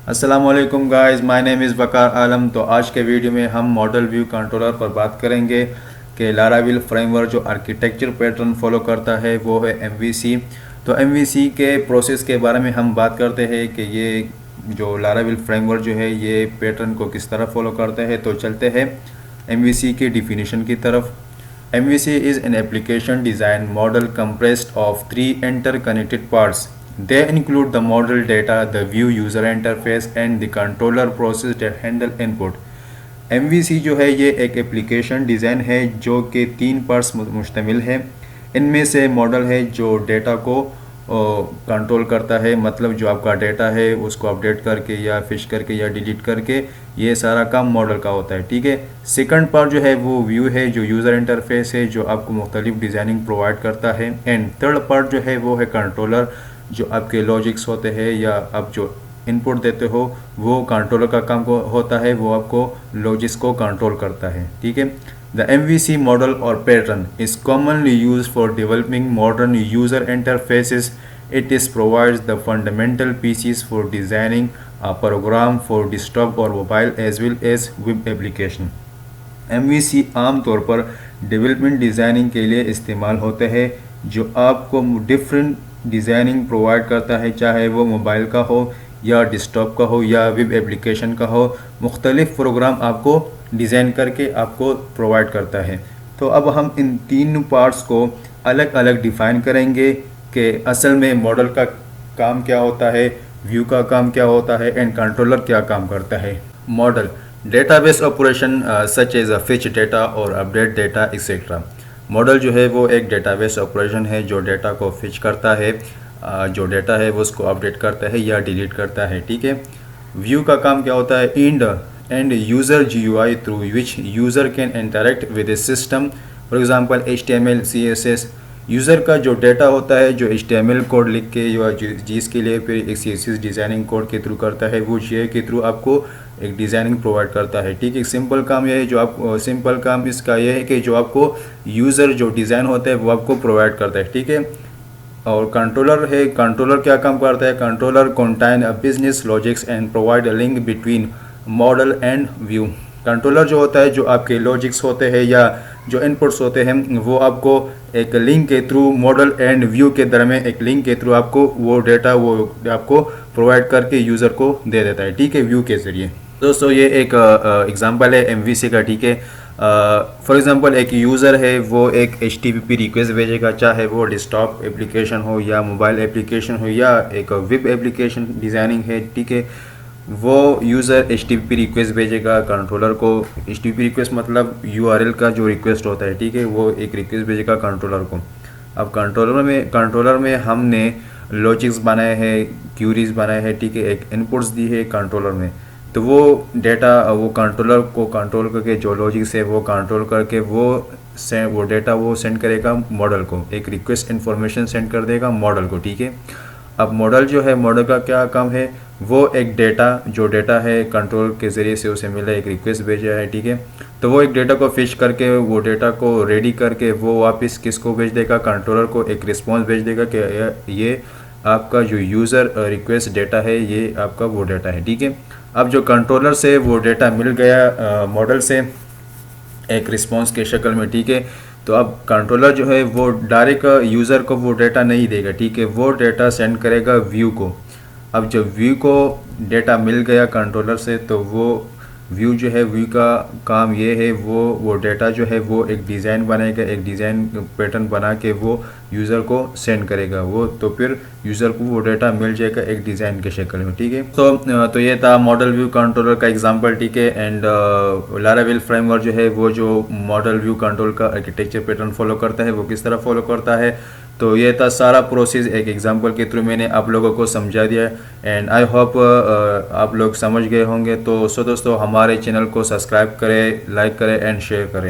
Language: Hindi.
अस्सलामुअलैकुम गाइस, माय नेम इज़ वकार आलम। तो आज के वीडियो में हम मॉडल व्यू कंट्रोलर पर बात करेंगे कि लाराविल फ्रेमवर्क जो आर्किटेक्चर पैटर्न फॉलो करता है वो है एमवीसी। तो एमवीसी के प्रोसेस के बारे में हम बात करते हैं कि ये जो लाराविल फ्रेमवर्क जो है ये पैटर्न को किस तरह फॉलो करता है। तो चलते हैं एमवीसी के डिफिनीशन की तरफ। MVC is an application design model compressed of three interconnected parts. They include the model data, the view user interface and the controller process that handle input. MVC जो है ये एक एप्लीकेशन डिज़ाइन है जो कि 3 पार्ट्स मुश्तमिल है। इनमें से मॉडल है जो डेटा को कंट्रोल करता है, मतलब जो आपका डेटा है उसको अपडेट करके या फिश करके या डिलीट करके, ये सारा काम मॉडल का होता है। ठीक है। सेकंड पार्ट जो है वो व्यू है जो यूज़र इंटरफेस है जो आपको मुख्तलिफ डिज़ाइनिंग प्रोवाइड करता है। एंड थर्ड पार्ट जो है वो है कंट्रोलर, जो आपके लॉजिक्स होते हैं या आप जो इनपुट देते हो वो कंट्रोलर का काम होता है, वो आपको लॉजिक्स को कंट्रोल करता है। ठीक है। The MVC model or pattern is commonly used for developing modern user interfaces. It provides the fundamental pieces for designing a program for desktop or mobile as well as web application. MVC आमतौर पर डेवलपमेंट डिज़ाइनिंग के लिए इस्तेमाल होते हैं, जो आपको डिफरेंट डिज़ाइनिंग प्रोवाइड करता है, चाहे वो मोबाइल का हो या डेस्कटॉप का हो या वेब एप्लीकेशन का हो। मुख्तलिफ प्रोग्राम आपको डिज़ाइन करके आपको प्रोवाइड करता है। तो अब हम इन 3 पार्ट्स को अलग अलग डिफ़ाइन करेंगे कि असल में मॉडल का काम क्या होता है, व्यू का काम क्या होता है एंड कंट्रोलर क्या काम करता है। Model database operation such as fetch data और अपडेट डेटा एक्सेट्रा। मॉडल जो है वो एक डेटाबेस ऑपरेशन है जो डेटा को फिच करता है, जो डेटा है वो उसको अपडेट करता है या डिलीट करता है। ठीक है। व्यू का काम क्या होता है, end user GUI through which user can interact with A system, for example HTML CSS। User का जो डेटा होता है जो HTML कोड लिख के या जिसके लिए फिर एक CSS डिज़ाइनिंग कोड के थ्रू करता है, वो GUI के थ्रू आपको एक डिज़ाइनिंग प्रोवाइड करता है। ठीक है। सिंपल काम यह है, जो आप सिंपल काम इसका यह है कि जो आपको यूज़र जो डिज़ाइन होता है वो आपको प्रोवाइड करता है। ठीक है। और कंट्रोलर है, कंट्रोलर क्या काम करता है, controller contain a business logics and provide a link between model and view. Controller जो होता है जो आपके लॉजिक्स होते हैं या जो इनपुट्स होते हैं वो आपको एक लिंक के थ्रू मॉडल एंड व्यू के दरमियान एक लिंक के थ्रू आपको वो डेटा वो आपको प्रोवाइड करके यूज़र को दे देता है। ठीक है, व्यू के ज़रिए। दोस्तों ये एक एग्जांपल है MVC का। ठीक है। फॉर एग्जांपल एक यूज़र है वो एक HTTP रिक्वेस्ट भेजेगा, चाहे वो डेस्कटॉप एप्लीकेशन हो या मोबाइल एप्लीकेशन हो या एक वेब एप्लीकेशन डिज़ाइनिंग है। ठीक है। वो यूज़र HTTP रिक्वेस्ट भेजेगा कंट्रोलर को। HTTP रिक्वेस्ट मतलब URL का जो रिक्वेस्ट होता है। ठीक है। वो एक रिक्वेस्ट भेजेगा कंट्रोलर को। अब कंट्रोलर में हमने लॉजिक्स बनाए हैं, क्यूरीज बनाए हैं। ठीक है। एक इनपुट्स दी है कंट्रोलर में, तो वो डेटा वो कंट्रोलर को कंट्रोल करके जो लॉजिक्स है वो कंट्रोल करके वो डेटा वो सेंड करेगा मॉडल को, एक रिक्वेस्ट इन्फॉर्मेशन सेंड कर देगा मॉडल को। ठीक है। अब मॉडल जो है, मॉडल का क्या काम है, वो एक जो डेटा है कंट्रोल के ज़रिए से उसे मिला, एक रिक्वेस्ट भेजा है। ठीक है। तो वो एक डेटा को फिश करके वो डेटा को रेडी करके वो वापस किसको भेज देगा, कंट्रोलर को एक रिस्पॉन्स भेज देगा कि ये आपका जो यूज़र रिक्वेस्ट डेटा है ये आपका वो डेटा है। ठीक है। अब जो कंट्रोलर से वो डेटा मिल गया मॉडल से एक रिस्पॉन्स के शक्ल में। ठीक है। तो अब कंट्रोलर जो है वो डायरेक्ट यूज़र को वो डेटा नहीं देगा। ठीक है। वो डेटा सेंड करेगा व्यू को। अब जब व्यू को डेटा मिल गया कंट्रोलर से, तो वो व्यू जो है, व्यू का काम ये है वो डेटा जो है वो एक डिज़ाइन बनाएगा, एक डिज़ाइन पैटर्न बना के वो यूज़र को सेंड करेगा वो, तो फिर यूज़र को वो डेटा मिल जाएगा एक डिज़ाइन के शक्ल में। ठीक है। तो ये था मॉडल व्यू कंट्रोलर का एग्जांपल। ठीक है। एंड लाराविल फ्रेमवर्क जो है वो जो मॉडल व्यू कंट्रोल का आर्किटेक्चर पैटर्न फॉलो करता है वो किस तरह फॉलो करता है। तो ये था सारा प्रोसेस एक एग्जांपल के थ्रू मैंने आप लोगों को समझा दिया एंड आई होप आप लोग समझ गए होंगे। तो दोस्तों हमारे चैनल को सब्सक्राइब करें, लाइक करें एंड शेयर करें।